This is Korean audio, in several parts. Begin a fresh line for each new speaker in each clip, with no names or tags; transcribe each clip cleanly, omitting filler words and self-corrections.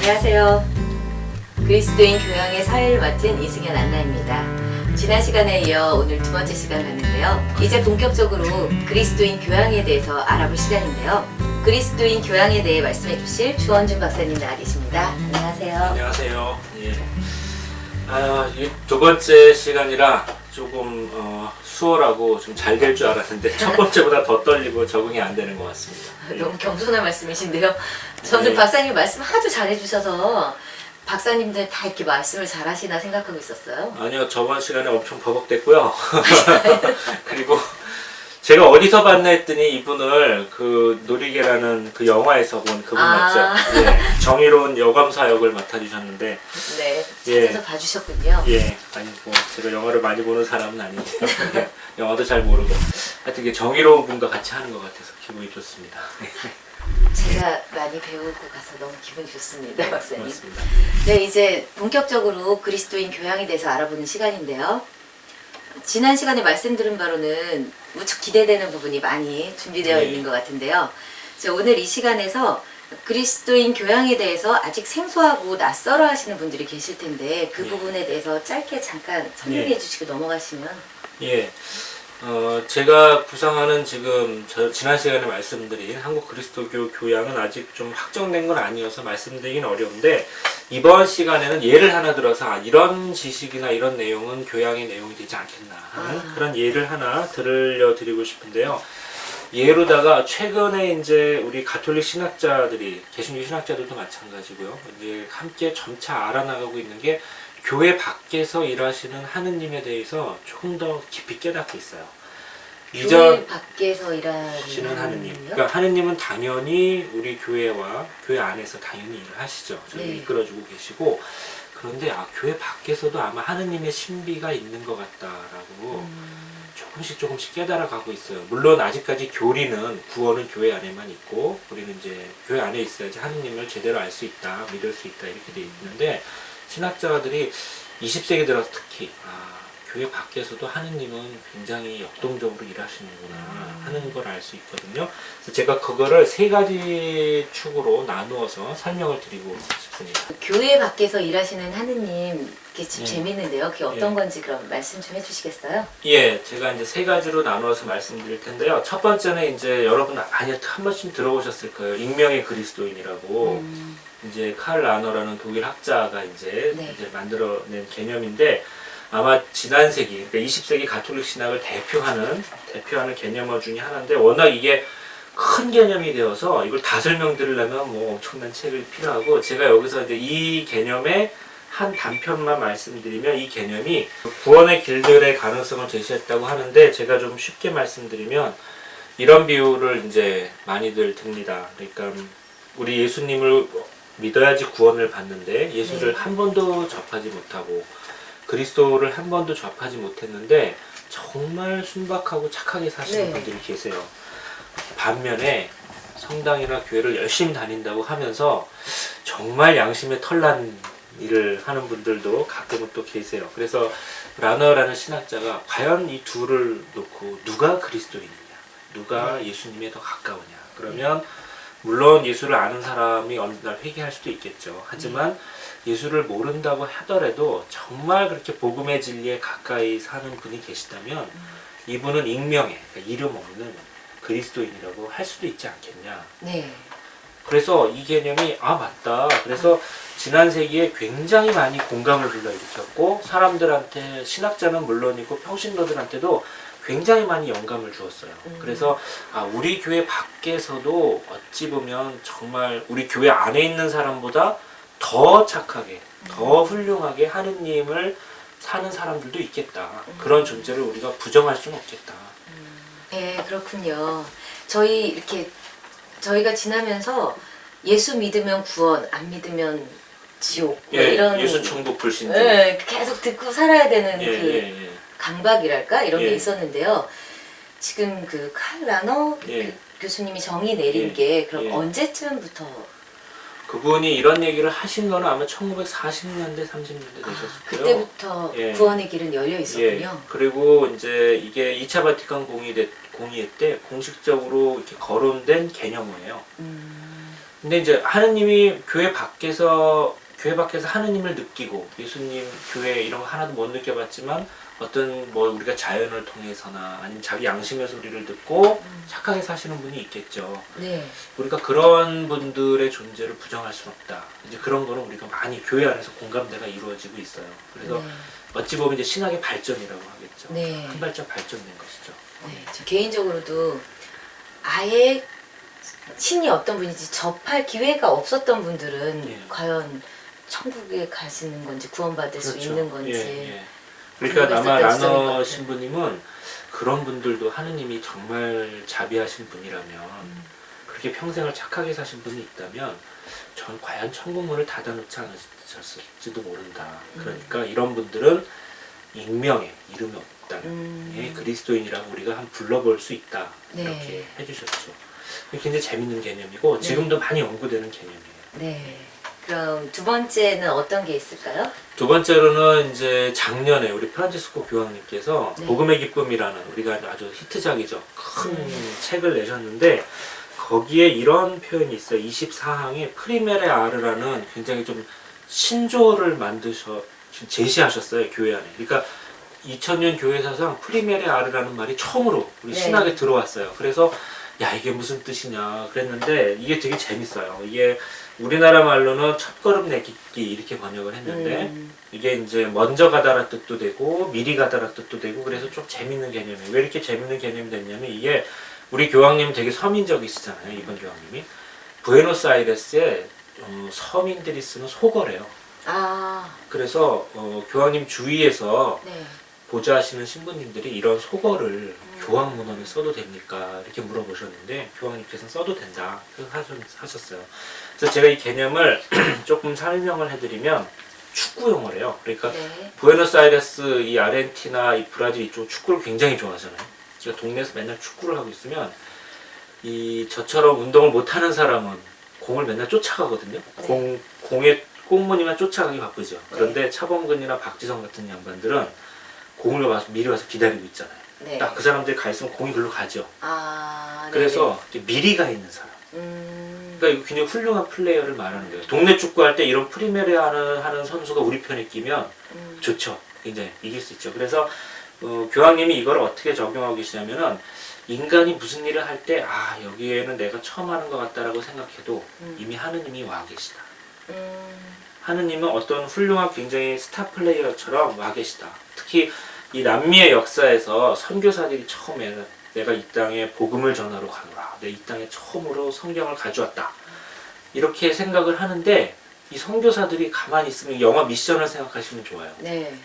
안녕하세요. 그리스도인 교양의 사회를 맡은 이승현 안나입니다. 지난 시간에 이어 오늘 두 번째 시간 갔는데요. 이제 본격적으로 그리스도인 교양에 대해서 알아볼 시간인데요. 그리스도인 교양에 대해 말씀해 주실 주원준 박사님 나와 계십니다. 안녕하세요.
안녕하세요. 예. 이 두 번째 시간이라 조금 수월하고 좀 잘 될 줄 알았는데 첫 번째보다 더 떨리고 적응이 안 되는 것 같습니다.
너무 겸손한 말씀이신데요. 저는
네.
박사님 말씀 아주 잘해주셔서 박사님들 다 이렇게 말씀을 잘하시나 생각하고 있었어요.
아니요, 저번 시간에 엄청 버벅댔고요. 그리고 제가 어디서 봤나 했더니 이분을 그 놀이개라는 그 영화에서 본 그분 맞죠? 예, 정의로운 여검사 역을 맡아주셨는데
네,
예.
찾아서 봐주셨군요.
예, 아니 뭐 제가 영화를 많이 보는 사람은 아닌데요. 영화도 잘 모르고 하여튼 이게 정의로운 분과 같이 하는 것 같아서 기분이 좋습니다.
제가 많이 배우고 가서 너무 기분이 좋습니다, 박사님.
고맙습니다.
네, 이제 본격적으로 그리스도인 교양에 대해서 알아보는 시간인데요. 지난 시간에 말씀드린 바로는 무척 기대되는 부분이 많이 준비되어
네.
있는 것 같은데요. 오늘 이 시간에서 그리스도인 교양에 대해서 아직 생소하고 낯설어 하시는 분들이 계실 텐데 그
네.
부분에 대해서 짧게 잠깐 설명해
네.
주시고 넘어가시면.
예, 제가 구상하는 지금 지난 시간에 말씀드린 한국 그리스도교 교양은 아직 좀 확정된 건 아니어서 말씀드리긴 어려운데 이번 시간에는 예를 하나 들어서 이런 지식이나 이런 내용은 교양의 내용이 되지 않겠나 하는 그런 예를 하나 들려드리고 싶은데요. 예로다가 최근에 이제 우리 가톨릭 신학자들이, 개신교 신학자들도 마찬가지고요. 이제 함께 점차 알아나가고 있는 게 교회 밖에서 일하시는 하느님에 대해서 조금 더 깊이 깨닫고 있어요.
교회 밖에서 일하시는
하느님.
하느님이요?
그러니까 하느님은 당연히 우리 교회와 교회 안에서 당연히 일을 하시죠. 저를
네.
이끌어주고 계시고, 그런데 교회 밖에서도 아마 하느님의 신비가 있는 것 같다라고 조금씩 깨달아가고 있어요. 물론 아직까지 교리는 구원은 교회 안에만 있고 우리는 이제 교회 안에 있어야지 하느님을 제대로 알 수 있다, 믿을 수 있다 이렇게 돼 있는데 신학자들이 20세기 들어서 특히 교회 밖에서도 하느님은 굉장히 역동적으로 일하시는구나 하는 걸 알 수 있거든요. 그래서 제가 그거를 세 가지 축으로 나누어서 설명을 드리고 싶습니다.
교회 밖에서 일하시는 하느님, 그게 참
예.
재밌는데요. 그게 어떤
예.
건지 그럼 말씀 좀 해주시겠어요?
예, 제가 이제 세 가지로 나누어서 말씀드릴 텐데요. 첫 번째는 이제 여러분 한 번쯤 들어보셨을 거예요. 익명의 그리스도인이라고. 이제 칼 라너라는 독일 학자가 이제 만들어낸 개념인데 아마 지난 세기, 그러니까 20세기 가톨릭 신학을 대표하는 개념어 중에 하나인데 워낙 이게 큰 개념이 되어서 이걸 다 설명드리려면 뭐 엄청난 책이 필요하고 제가 여기서 이제 이 개념의 한 단편만 말씀드리면 이 개념이 구원의 길들의 가능성을 제시했다고 하는데 제가 좀 쉽게 말씀드리면 이런 비유를 이제 많이들 듭니다. 그러니까 우리 예수님을 믿어야지 구원을 받는데 예수를 한 번도 접하지 못하고 그리스도를 한 번도 접하지 못했는데 정말 순박하고 착하게 사시는 분들이 계세요. 반면에 성당이나 교회를 열심히 다닌다고 하면서 정말 양심에 털난 일을 하는 분들도 가끔은 또 계세요. 그래서 라너라는 신학자가 과연 이 둘을 놓고 누가 그리스도인이냐, 누가 예수님에 더 가까우냐. 그러면 물론 예수를 아는 사람이 어느 날 회개할 수도 있겠죠. 하지만 예수를 모른다고 하더라도 정말 그렇게 복음의 진리에 가까이 사는 분이 계시다면 이분은 익명의, 그러니까 이름 없는 그리스도인이라고 할 수도 있지 않겠냐.
네.
그래서 이 개념이 맞다. 그래서 지난 세기에 굉장히 많이 공감을 불러일으켰고 사람들한테 신학자는 물론이고 평신도들한테도 굉장히 많이 영감을 주었어요. 그래서 우리 교회 밖에서도 어찌 보면 정말 우리 교회 안에 있는 사람보다 더 착하게, 더 훌륭하게 하느님을 사는 사람들도 있겠다. 그런 존재를 우리가 부정할 수는 없겠다.
네, 그렇군요. 저희가 지나면서 예수 믿으면 구원, 안 믿으면 지옥 뭐 이런
예수 천국 불신주.
계속 듣고 살아야 되는 강박이랄까 이런 게 있었는데요. 지금 그 칼 라너 교수님이 정의 내린 게 그럼 언제쯤부터?
그분이 이런 얘기를 하신 거는 아마 1940년대, 30년대 되셨고요.
그때부터 구원의 길은 열려 있었군요.
그리고 이제 이게 2차 바티칸 공의회 때 공식적으로 이렇게 거론된 개념이에요. 근데 이제 하느님이 교회 밖에서 하느님을 느끼고 예수님 교회 이런 거 하나도 못 느껴봤지만 어떤 뭐 우리가 자연을 통해서나 아니면 자기 양심의 소리를 듣고 착하게 사시는 분이 있겠죠.
네.
우리가 그런 분들의 존재를 부정할 수는 없다. 이제 그런 거는 우리가 많이 교회 안에서 공감대가 이루어지고 있어요. 그래서
네.
어찌 보면 이제 신학의 발전이라고 하겠죠.
네.
한 발짝 발전된 것이죠.
네. 저 개인적으로도 아예 신이 어떤 분인지 접할 기회가 없었던 분들은
예.
과연 천국에 가시는 건지 구원받을 수 있는 건지
예. 그러니까
그런
아마
게 있었던 시절인 것
라너
같아요.
신부님은 그런 분들도 하느님이 정말 자비하신 분이라면 그렇게 평생을 착하게 사신 분이 있다면 전 과연 천국문을 닫아놓지 않으셨을지도 모른다. 그러니까 이런 분들은 익명에 이름이 없다는 예, 그리스도인이라고 우리가 한번 불러볼 수 있다.
네.
이렇게 해주셨죠. 굉장히 재밌는 개념이고 지금도 많이 연구되는 개념이에요.
네. 그럼 두 번째는 어떤 게 있을까요?
두 번째로는 이제 작년에 우리 프란치스코 교황님께서
네.
복음의 기쁨이라는 우리가 아주 히트작이죠. 큰 책을 내셨는데 거기에 이런 표현이 있어요. 24항에 프리메레 아르라는 굉장히 좀 신조어를 제시하셨어요. 교회 안에. 그러니까 2000년 교회 사상 프리메레 아르라는 말이 처음으로 우리
네.
신학에 들어왔어요. 그래서 야 이게 무슨 뜻이냐 그랬는데 이게 되게 재밌어요. 이게 우리나라 말로는 첫걸음 내딛기 이렇게 번역을 했는데 이게 이제 먼저 가다라 뜻도 되고 미리 가다라 뜻도 되고 그래서 좀 재밌는 개념이에요. 왜 이렇게 재밌는 개념이 됐냐면 이게 우리 교황님 되게 서민적이시잖아요. 이번 교황님이 부에노스아이레스에 서민들이 쓰는 속어래요.
아,
그래서 교황님 주위에서
네.
보좌하시는 신부님들이 이런 속어를 교황 문헌에 써도 됩니까? 이렇게 물어보셨는데 교황님께서는 써도 된다 하셨어요. 그래서 제가 이 개념을 조금 설명을 해드리면 축구 용어래요. 그러니까
네.
부에노스아이레스 이 아르헨티나 이 브라질 이쪽 축구를 굉장히 좋아하잖아요. 제가 동네에서 맨날 축구를 하고 있으면 저처럼 운동을 못하는 사람은 공을 맨날 쫓아가거든요. 공의 꽁무니만 쫓아가기 바쁘죠. 그런데 차범근이나 박지성 같은 양반들은 공을 미리 와서 기다리고 있잖아요.
네.
딱 그 사람들이 가 있으면 공이 글로 가죠.
아,
그래서 이제 미리 가 있는 사람.
네.
그러니까 이거 굉장히 훌륭한 플레이어를 말하는 거예요. 동네 축구할 때 이런 프리메레 하는 선수가 우리 편에 끼면 좋죠. 굉장히 이길 수 있죠. 그래서 교황님이 이걸 어떻게 적용하고 계시냐면은 인간이 무슨 일을 할 때 여기에는 내가 처음 하는 것 같다라고 생각해도 이미 하느님이 와 계시다. 하느님은 어떤 훌륭한 굉장히 스타 플레이어처럼 와 계시다. 특히 이 남미의 역사에서 선교사들이 처음에는 내가 이 땅에 복음을 전하러 가노라. 내 이 땅에 처음으로 성경을 가져왔다. 이렇게 생각을 하는데 이 선교사들이 가만히 있으면 영화 미션을 생각하시면 좋아요.
네.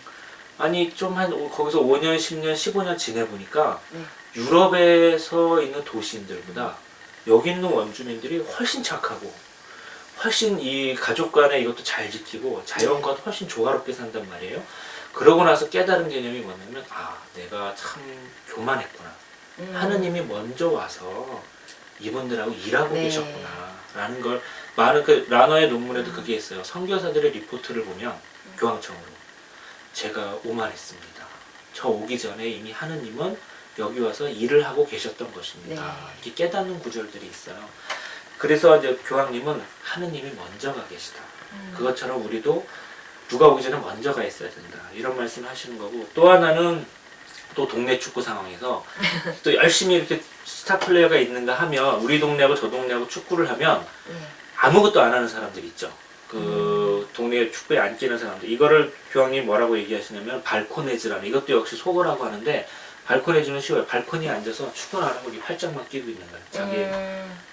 아니 좀 거기서 5년, 10년, 15년 지내보니까
네.
유럽에서 있는 도시인들보다 여기 있는 원주민들이 훨씬 착하고 훨씬 이 가족 간에 이것도 잘 지키고 자연과 훨씬 조화롭게 산단 말이에요. 그러고 나서 깨달은 개념이 뭐냐면 내가 참 교만했구나. 하느님이 먼저 와서 이분들하고 일하고
네.
계셨구나 라는 걸 많은 그 라너의 논문에도 그게 있어요. 선교사들의 리포트를 보면 교황청으로 제가 오만했습니다. 저 오기 전에 이미 하느님은 여기 와서 일을 하고 계셨던 것입니다.
네.
이렇게 깨닫는 구절들이 있어요. 그래서 이제 교황님은 하느님이 먼저 가 계시다. 그것처럼 우리도 누가 오기 전에 먼저 가 있어야 된다. 이런 말씀을 하시는 거고 또 하나는 또 동네 축구 상황에서 또 열심히 이렇게 스타 플레이어가 있는가 하면 우리 동네하고 저 동네하고 축구를 하면
네.
아무것도 안 하는 사람들 있죠. 그 동네 축구에 안 끼는 사람들. 이거를 교황님 뭐라고 얘기하시냐면 발코네즈라는 이것도 역시 속어라고 하는데 발코네즈는 쉬워요. 발코니에 앉아서 축구를 안 하고 이 팔짱만 끼고 있는 거예요. 자기.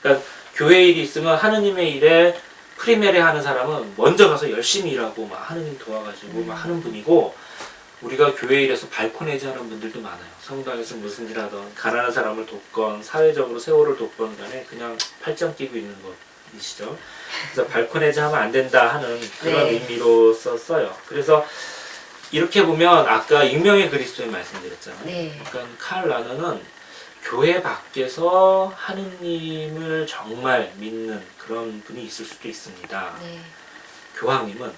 그러니까 교회 일이 있으면 하느님의 일에 프리메레 하는 사람은 먼저 가서 열심히 일하고 막 하느님 도와가지고 막 하는 분이고 우리가 교회 일에서 발코네즈 하는 분들도 많아요. 성당에서 무슨 일 하던 가난한 사람을 돕건 사회적으로 세월을 돕건 간에 그냥 팔짱 끼고 있는 것이시죠. 그래서 발코네즈 하면 안 된다 하는 그런
네.
의미로 써요. 그래서 이렇게 보면 아까 익명의 그리스도인 말씀드렸잖아요.
네.
그러니까 칼 라너는 교회 밖에서 하느님을 정말 믿는 그런 분이 있을 수도 있습니다.
네.
교황님은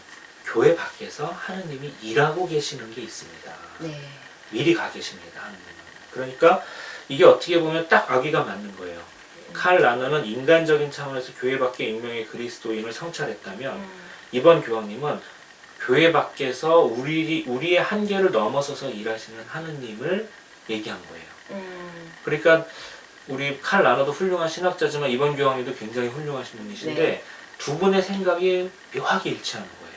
교회 밖에서 하느님이 일하고 계시는 게 있습니다.
네.
미리 가 계십니다. 하느님은. 그러니까 이게 어떻게 보면 딱 아기가 맞는 거예요. 칼 라너는 인간적인 차원에서 교회 밖의 익명의 그리스도인을 성찰했다면 이번 교황님은 교회 밖에서 우리의 한계를 넘어서서 일하시는 하느님을 얘기한 거예요. 그러니까 우리 칼 라너도 훌륭한 신학자지만 이번 교황님도 굉장히 훌륭하신 분이신데
네.
두 분의 생각이 묘하게 일치하는 거예요.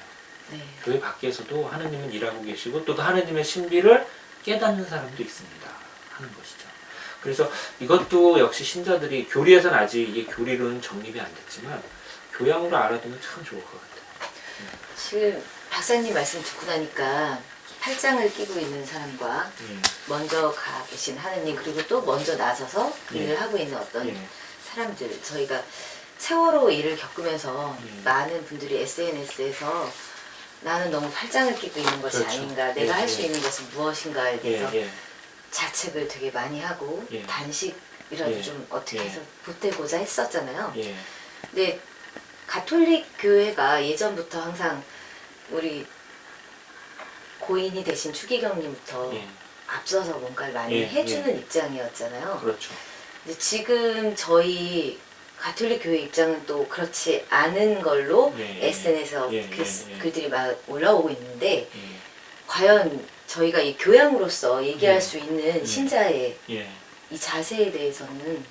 네.
교회 밖에서도 하느님은 일하고 계시고 또 하느님의 신비를 깨닫는 사람도 있습니다 하는 것이죠. 그래서 이것도 역시 신자들이 교리에서는 아직 이게 교리로는 정립이 안 됐지만 교양으로 알아두면 참 좋을 것 같아요.
지금 박사님 말씀 듣고 나니까 팔짱을 끼고 있는 사람과 먼저 가 계신 하느님 그리고 또 먼저 나서서 일을 하고 있는 어떤 사람들 저희가 세월호 일을 겪으면서 많은 분들이 SNS에서 나는 너무 팔짱을 끼고 있는 것이
그렇죠.
아닌가 내가 할 수 있는 것은 무엇인가에 대해서
예.
자책을 되게 많이 하고
예.
단식이라도
예.
좀 어떻게
예.
해서 보태고자 했었잖아요.
예.
근데 가톨릭 교회가 예전부터 항상 우리 고인이 되신 추기경님부터
예.
앞서서 뭔가를 많이
예.
해주는 입장이었잖아요.
그렇죠.
근데 지금 저희 가톨릭 교회 입장은 또 그렇지 않은 걸로
예.
SNS에서
예.
글들이 막 올라오고 있는데
예.
과연 저희가 이 교양으로서 얘기할
예.
수 있는 신자의
예.
이 자세에 대해서는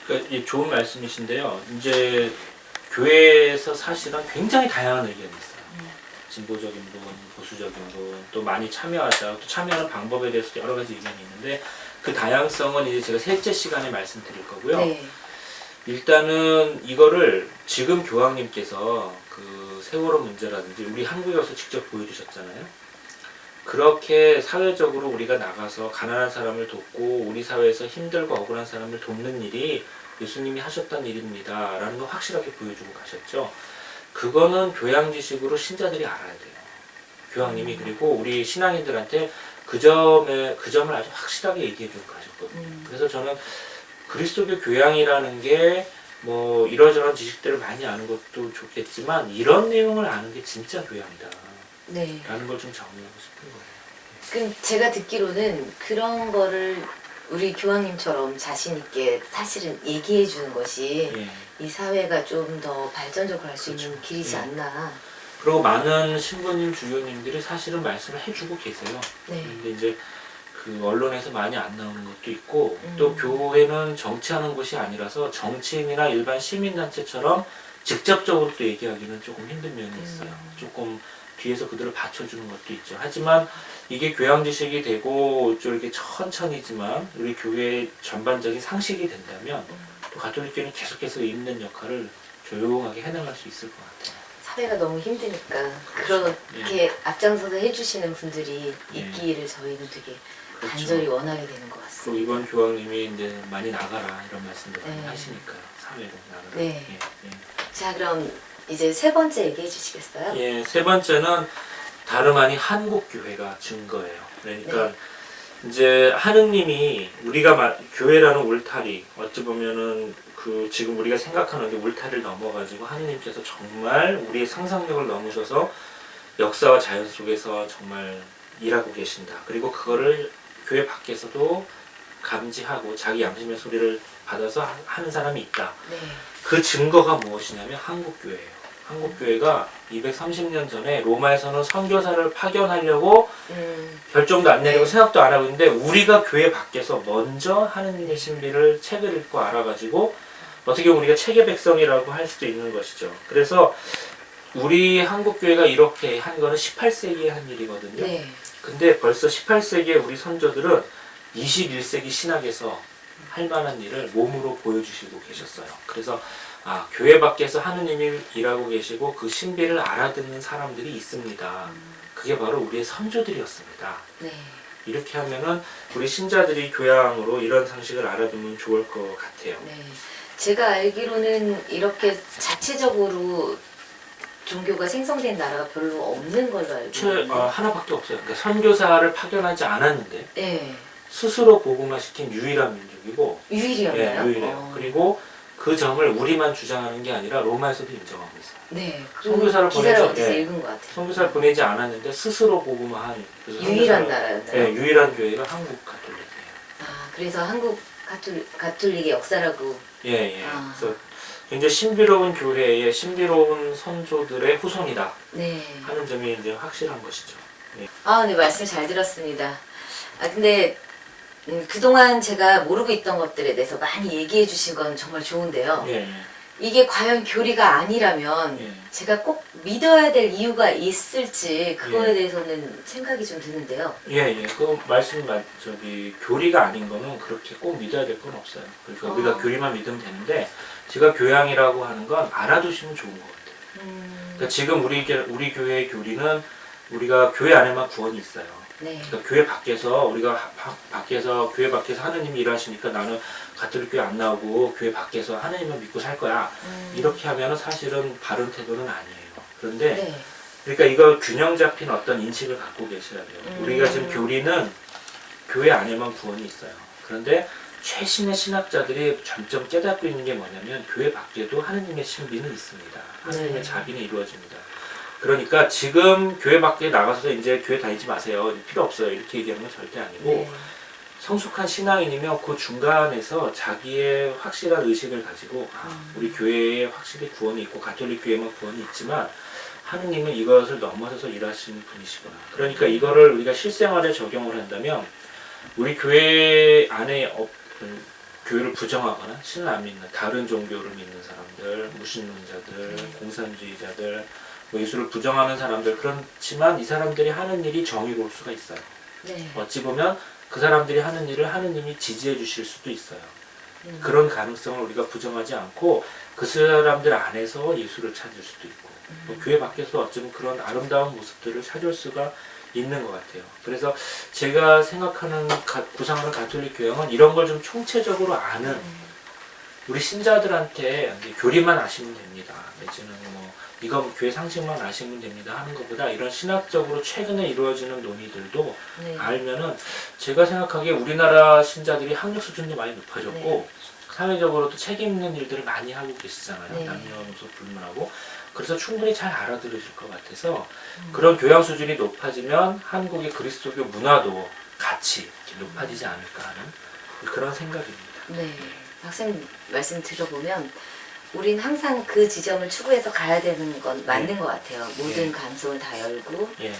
그러니까 이게 좋은 말씀이신데요. 이제 교회에서 사실은 굉장히 다양한 의견이 있어요. 진보적인 분, 보수적인 분, 또 많이 참여하자, 또 참여하는 방법에 대해서 여러 가지 의견이 있는데 그 다양성은 이제 제가 셋째 시간에 말씀드릴 거고요.
네.
일단은 이거를 지금 교황님께서 그 세월호 문제라든지 우리 한국에 와서 직접 보여주셨잖아요. 그렇게 사회적으로 우리가 나가서 가난한 사람을 돕고 우리 사회에서 힘들고 억울한 사람을 돕는 일이 예수님이 하셨던 일입니다 라는 걸 확실하게 보여주고 가셨죠. 그거는 교양 지식으로 신자들이 알아야 돼요. 교황님이 그리고 우리 신앙인들한테 그 점을 아주 확실하게 얘기해 주고 가셨거든요. 그래서 저는 그리스도교 교양이라는 게 뭐 이러저런 지식들을 많이 아는 것도 좋겠지만 이런 내용을 아는 게 진짜 교양이다
네.
라는 걸 좀 정리하고 싶은 거예요.
그럼 제가 듣기로는 그런 거를 우리 교황님처럼 자신 있게 사실은 얘기해 주는 것이
예.
이 사회가 좀 더 발전적으로 할 수 있는
그렇죠.
길이지
예.
않나.
그리고 많은 신부님, 주교님들이 사실은 말씀을 해주고 계세요.
네.
근데 이제 그 언론에서 많이 안 나오는 것도 있고 또 교회는 정치하는 곳이 아니라서 정치인이나 일반 시민단체처럼 직접적으로 또 얘기하기는 조금 힘든 면이 있어요. 조금 뒤에서 그들을 받쳐주는 것도 있죠. 하지만 이게 교양 지식이 되고 좀 이렇게 천천히지만 우리 교회의 전반적인 상식이 된다면 또 가톨릭교회는 계속해서 있는 역할을 조용하게 해나갈 수 있을 것 같아요.
사회가 너무 힘드니까
그렇죠.
그렇게 앞장서서 해주시는 분들이
예.
있기를 저희는 되게
그렇죠.
간절히 원하게 되는 것
또
같습니다.
이번 교황님이 이제 많이 나가라 이런 말씀도 많이
네.
하시니까요. 사회로 나가라.
네.
예,
자 그럼 이제 세 번째 얘기해 주시겠어요?
예. 예, 세 번째는 다름 아닌 한국 교회가 증거예요. 그러니까 이제 하느님이 우리가 교회라는 울타리 어찌 보면은 그 지금 우리가 생각하는 게 울타리를 넘어가지고 하느님께서 정말 우리의 상상력을 넘으셔서 역사와 자연 속에서 정말 일하고 계신다. 그리고 그거를 교회 밖에서도 감지하고 자기 양심의 소리를 받아서 하는 사람이 있다.
네.
그 증거가 무엇이냐면 한국교회예요. 한국교회가 230년 전에 로마에서는 선교사를 파견하려고 결정도 안 내리고
네.
생각도 안 하고 있는데 우리가 교회 밖에서 먼저 하느님의 신비를 책을 읽고 알아가지고 어떻게 보면 우리가 책의 백성이라고 할 수도 있는 것이죠. 그래서 우리 한국교회가 이렇게 한 거는 18세기에 한 일이거든요.
네.
근데 벌써 18세기에 우리 선조들은 21세기 신학에서 할 만한 일을 몸으로 보여주시고 계셨어요. 그래서 교회 밖에서 하느님이 일하고 계시고 그 신비를 알아듣는 사람들이 있습니다. 그게 바로 우리의 선조들이었습니다.
네.
이렇게 하면은 우리 신자들이 교양으로 이런 상식을 알아두면 좋을 것 같아요.
네. 제가 알기로는 이렇게 자체적으로 종교가 생성된 나라가 별로 없는 걸로 알고 있는데
하나밖에 없어요. 그러니까 선교사를 파견하지 않았는데
네.
스스로 복음화시킨 유일한 민족이고
유일이었나요?
예, 유일해요. 그리고 그 점을 우리만 주장하는 게 아니라 로마에서도 인정하고 있어요.
네.
선교사를
기사를
보내지-
어디서
예.
읽은 것 같아요.
선교사를 보내지 않았는데 스스로 복음화한 그래서
유일한
선교사를-
나라였나요?
예, 유일한 교회가 한국 가톨릭이에요.
그래서 한국 가톨릭의 역사라고.
예.
아.
그래서 굉장히 신비로운 교회의 신비로운 선조들의 후손이다
네.
하는 점이 이제 확실한 것이죠. 예.
네, 말씀 잘 들었습니다. 근데 그동안 제가 모르고 있던 것들에 대해서 많이 얘기해 주신 건 정말 좋은데요.
예.
이게 과연 교리가 아니라면
예.
제가 꼭 믿어야 될 이유가 있을지 그거에
예.
대해서는 생각이 좀 드는데요.
예. 그 말씀 교리가 아닌 거는 그렇게 꼭 믿어야 될 건 없어요. 그러니까 우리가 교리만 믿으면 되는데 제가 교양이라고 하는 건 알아두시면 좋은 것 같아요. 그러니까 지금 우리 교회의 교리는 우리가 교회 안에만 구원이 있어요.
네.
그러니까 교회 밖에서 우리가 교회 밖에서 하느님이 일하시니까 나는 가톨릭 교회 안 나오고 교회 밖에서 하느님을 믿고 살 거야. 이렇게 하면은 사실은 바른 태도는 아니에요. 그런데
네.
그러니까 이거 균형 잡힌 어떤 인식을 갖고 계셔야 돼요. 우리가 지금 교리는 교회 안에만 구원이 있어요. 그런데 최신의 신학자들이 점점 깨닫고 있는 게 뭐냐면 교회 밖에도 하느님의 신비는 있습니다. 하느님의
네.
자비는 이루어집니다. 그러니까 지금 교회 밖에 나가서 이제 교회 다니지 마세요. 필요 없어요. 이렇게 얘기하는 건 절대 아니고
네.
성숙한 신앙인이면 그 중간에서 자기의 확실한 의식을 가지고 우리 교회에 확실히 구원이 있고 가톨릭 교회만 구원이 있지만 하느님은 이것을 넘어서서 일하시는 분이시구나. 그러니까 이거를 우리가 실생활에 적용을 한다면 우리 교회 안에 교회를 부정하거나 신을 안 믿는 다른 종교를 믿는 사람들, 무신론자들, 공산주의자들, 예수를 부정하는 사람들, 그렇지만 이 사람들이 하는 일이 정의로울 수가 있어요.
네.
어찌 보면 그 사람들이 하는 일을 하느님이 지지해 주실 수도 있어요. 그런 가능성을 우리가 부정하지 않고 그 사람들 안에서 예수를 찾을 수도 있고 교회 밖에서 어쩌면 그런 아름다운 모습들을 찾을 수가 있는 것 같아요. 그래서 제가 생각하는 구상하는 가톨릭 교양은 이런 걸 좀 총체적으로 아는 우리 신자들한테 교리만 아시면 됩니다. 내지는 이거 교회 상식만 아시면 됩니다 하는 것보다 이런 신학적으로 최근에 이루어지는 논의들도
네.
알면은 제가 생각하기에 우리나라 신자들이 학력 수준도 많이 높아졌고 사회적으로도 책임 있는 일들을 많이 하고 계시잖아요.
네.
남녀노소 불문하고. 그래서 충분히 잘 알아들으실 것 같아서 그런 교양 수준이 높아지면 한국의 그리스도교 문화도 같이 이렇게 높아지지 않을까 하는 그런 생각입니다.
네. 박사님 말씀 들어보면 우린 항상 그 지점을 추구해서 가야 되는 건 맞는 것 같아요. 모든 가능성을 다 열고
예.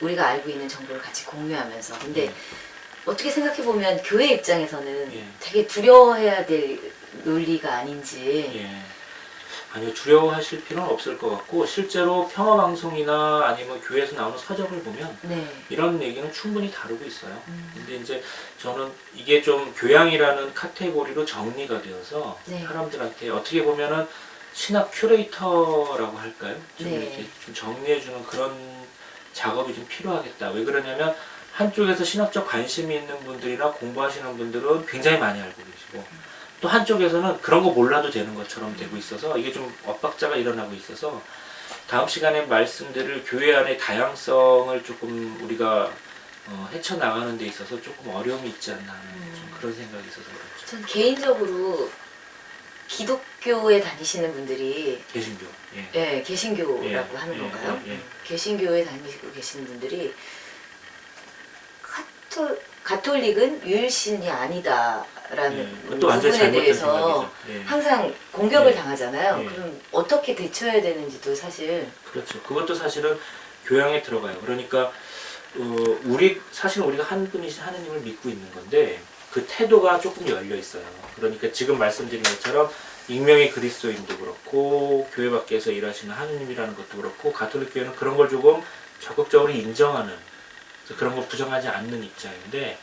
우리가 알고 있는 정보를 같이 공유하면서. 근데 어떻게 생각해보면 교회 입장에서는
예.
되게 두려워해야 될 논리가 아닌지.
예. 아니요, 두려워하실 필요는 없을 것 같고 실제로 평화방송이나 아니면 교회에서 나오는 서적을 보면
네.
이런 얘기는 충분히 다루고 있어요. 근데 이제 저는 이게 좀 교양이라는 카테고리로 정리가 되어서
네.
사람들한테 어떻게 보면은 신학 큐레이터라고 할까요? 좀
네.
이렇게 좀 정리해주는 그런 작업이 좀 필요하겠다. 왜 그러냐면 한쪽에서 신학적 관심이 있는 분들이나 공부하시는 분들은 굉장히 많이 알고 계시고 또 한쪽에서는 그런 거 몰라도 되는 것처럼 되고 있어서 이게 좀 엇박자가 일어나고 있어서 다음 시간에 말씀드릴 교회 안의 다양성을 조금 우리가 헤쳐나가는 데 있어서 조금 어려움이 있지 않나 하는 좀 그런 생각이 있어서 그렇죠.
전 개인적으로 기독교에 다니시는 분들이
개신교. 예.
예, 개신교라고
예,
하는
예,
건가요?
예, 예.
개신교에 다니시고 계시는 분들이 가톨릭은 유일신이 아니다라는
그것도 완전히
부분에
잘못된
대해서
생각이죠. 예.
항상 공격을
예.
당하잖아요.
예.
그럼 어떻게 대처해야 되는지도 사실.
그렇죠. 그것도 사실은 교양에 들어가요. 그러니까 사실 우리가 한 분이 하느님을 믿고 있는 건데 그 태도가 조금 열려 있어요. 그러니까 지금 말씀드린 것처럼 익명의 그리스도인도 그렇고 교회 밖에서 일하시는 하느님이라는 것도 그렇고 가톨릭 교회는 그런 걸 조금 적극적으로 인정하는 그런 걸 부정하지 않는 입장인데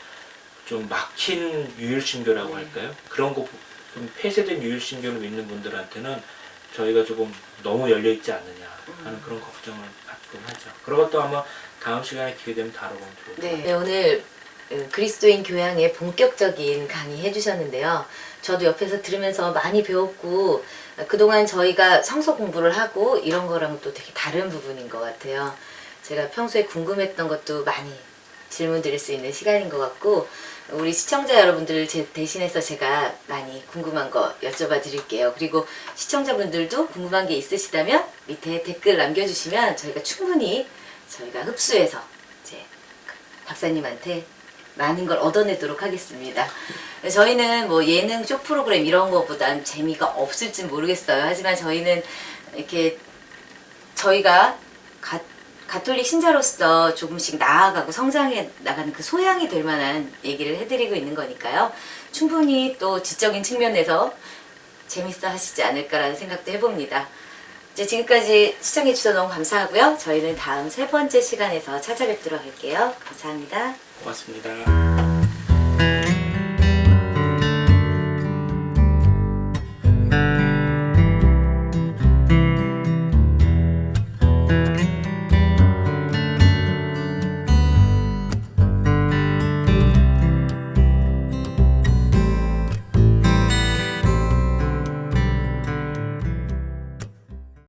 좀 막힌 유일신교라고 할까요? 그런 거 좀 폐쇄된 유일신교를 믿는 분들한테는 저희가 조금 너무 열려 있지 않느냐 하는 그런 걱정을 가끔 하죠. 그런 것도 아마 다음 시간에 기회 되면 다뤄보면 좋을 것 같아요.
네, 오늘 그리스도인 교양의 본격적인 강의 해주셨는데요. 저도 옆에서 들으면서 많이 배웠고 그동안 저희가 성서 공부를 하고 이런 거랑은 또 되게 다른 부분인 것 같아요. 제가 평소에 궁금했던 것도 많이 질문 드릴 수 있는 시간인 것 같고 우리 시청자 여러분들을 대신해서 제가 많이 궁금한 거 여쭤봐 드릴게요. 그리고 시청자분들도 궁금한 게 있으시다면 밑에 댓글 남겨주시면 저희가 충분히 흡수해서 이제 박사님한테 많은 걸 얻어내도록 하겠습니다. 저희는 뭐 예능 쇼 프로그램 이런 거보단 재미가 없을지 모르겠어요. 하지만 저희는 이렇게 저희가 가톨릭 신자로서 조금씩 나아가고 성장해 나가는 그 소양이 될 만한 얘기를 해드리고 있는 거니까요. 충분히 또 지적인 측면에서 재밌어 하시지 않을까라는 생각도 해봅니다. 이제 지금까지 시청해 주셔서 너무 감사하고요. 저희는 다음 3번째 시간에서 찾아뵙도록 할게요. 감사합니다.
고맙습니다.